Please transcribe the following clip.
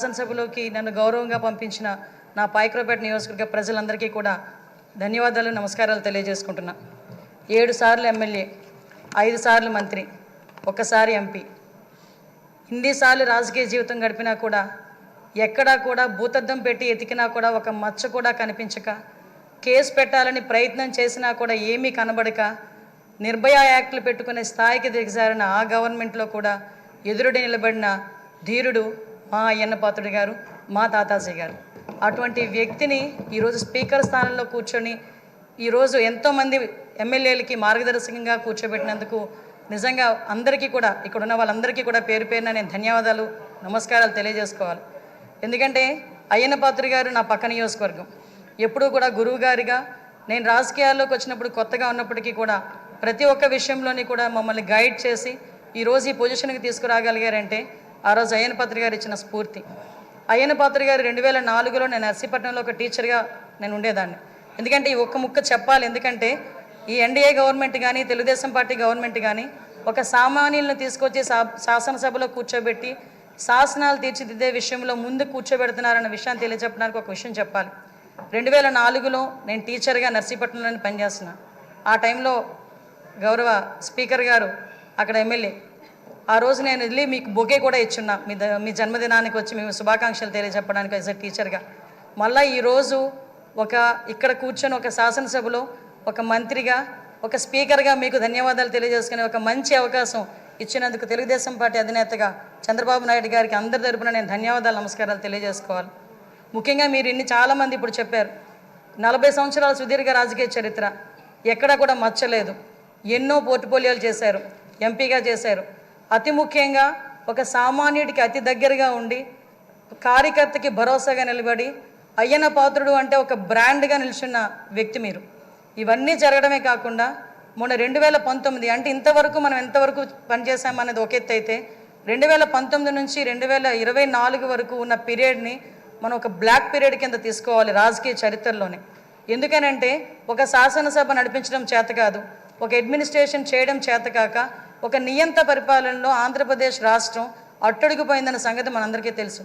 శాసనసభలోకి నన్ను గౌరవంగా పంపించిన నా పాయకరావుపేట నియోజకవర్గ ప్రజలందరికీ కూడా ధన్యవాదాలు, నమస్కారాలు తెలియజేసుకుంటున్నా. 7 సార్లు ఎమ్మెల్యే, 5 సార్లు మంత్రి, 1 సారి ఎంపీ, ఇన్నిసార్లు రాజకీయ జీవితం గడిపినా కూడా ఎక్కడా కూడా భూతద్దం పెట్టి ఎతికినా కూడా ఒక మచ్చ కూడా కనిపించక, కేసు పెట్టాలని ప్రయత్నం చేసినా కూడా ఏమీ కనబడక, నిర్భయ యాక్ట్లు పెట్టుకునే స్థాయికి దిగజారిన ఆ గవర్నమెంట్లో కూడా ఎదురుడి నిలబడిన ధీరుడు మా అయ్యన్న పాత్రుడు గారు, మా తాతాజీ గారు. అటువంటి వ్యక్తిని ఈరోజు స్పీకర్ స్థానంలో కూర్చొని ఈరోజు ఎంతోమంది ఎమ్మెల్యేలకి మార్గదర్శకంగా కూర్చోబెట్టినందుకు నిజంగా అందరికీ కూడా, ఇక్కడ ఉన్న వాళ్ళందరికీ కూడా పేరు పేరున నేను ధన్యవాదాలు, నమస్కారాలు తెలియజేసుకోవాలి. ఎందుకంటే అయ్యన్న పాత్రుడు గారు నా పక్క నియోజకవర్గం. ఎప్పుడూ కూడా గురువు గారిగా నేను రాజకీయాల్లోకి వచ్చినప్పుడు కొత్తగా ఉన్నప్పటికీ కూడా ప్రతి ఒక్క విషయంలోని కూడా మమ్మల్ని గైడ్ చేసి ఈరోజు ఈ పొజిషన్కి తీసుకురాగలిగారంటే ఆ రోజు అయ్యన్న పాత్రుడు గారు ఇచ్చిన స్ఫూర్తి. అయ్యన్న పాత్రుడు గారు 2004లో నేను నర్సీపట్నంలో ఒక టీచర్గా నేను ఉండేదాన్ని. ఎందుకంటే ఈ ఒక్క ముక్క చెప్పాలి, ఎందుకంటే ఈ ఎన్డీఏ గవర్నమెంట్ కానీ తెలుగుదేశం పార్టీ గవర్నమెంట్ కానీ ఒక సామాన్యులను తీసుకొచ్చి శాసనసభలో కూర్చోబెట్టి శాసనాలు తీర్చిదిద్దే విషయంలో ముందు కూర్చోబెడుతున్నారన్న విషయాన్ని తెలియజెప్పడానికి ఒక విషయం చెప్పాలి. 2004లో నేను టీచర్గా నర్సీపట్నంలో పనిచేస్తున్నా. ఆ టైంలో గౌరవ స్పీకర్ గారు అక్కడ ఎమ్మెల్యే. ఆ రోజు నేను వెళ్ళి మీకు బొకే కూడా ఇచ్చున్నా, మీ జన్మదినానికి వచ్చి మేము శుభాకాంక్షలు తెలియజెప్పడానికి యాజ్ ఎ టీచర్గా. మళ్ళీ ఈరోజు ఇక్కడ కూర్చొని ఒక శాసనసభలో ఒక మంత్రిగా, ఒక స్పీకర్గా మీకు ధన్యవాదాలు తెలియజేసుకునే ఒక మంచి అవకాశం ఇచ్చినందుకు తెలుగుదేశం పార్టీ అధినేతగా చంద్రబాబు నాయుడు గారికి అందరి తరపున నేను ధన్యవాదాలు, నమస్కారాలు తెలియజేసుకోవాలి. ముఖ్యంగా మీరు చాలామంది ఇప్పుడు చెప్పారు, 40 సంవత్సరాల సుదీర్ఘ రాజకీయ చరిత్ర, ఎక్కడా కూడా మచ్చలేదు. ఎన్నో పోర్ట్ఫోలియోలు చేశారు, ఎంపీగా చేశారు. అతి ముఖ్యంగా ఒక సామాన్యుడికి అతి దగ్గరగా ఉండి కార్యకర్తకి భరోసాగా నిలబడి అయ్యన్న పాత్రుడు అంటే ఒక బ్రాండ్గా నిల్చున్న వ్యక్తి మీరు. ఇవన్నీ జరగడమే కాకుండా మొన్న 2019 అంటే ఇంతవరకు మనం ఎంతవరకు పనిచేసామనేది ఒక ఎత్తు అయితే 2019 నుంచి 2024 వరకు ఉన్న పీరియడ్ని మనం ఒక బ్లాక్ పీరియడ్ కింద తీసుకోవాలి రాజకీయ చరిత్రలోనే. ఎందుకనంటే ఒక శాసనసభ నడిపించడం చేత కాదు, ఒక అడ్మినిస్ట్రేషన్ చేయడం చేత కాక ఒక నియంత పరిపాలనలో ఆంధ్రప్రదేశ్ రాష్ట్రం అట్టడుగుపోయిందన్న సంగతి మనందరికీ తెలుసు.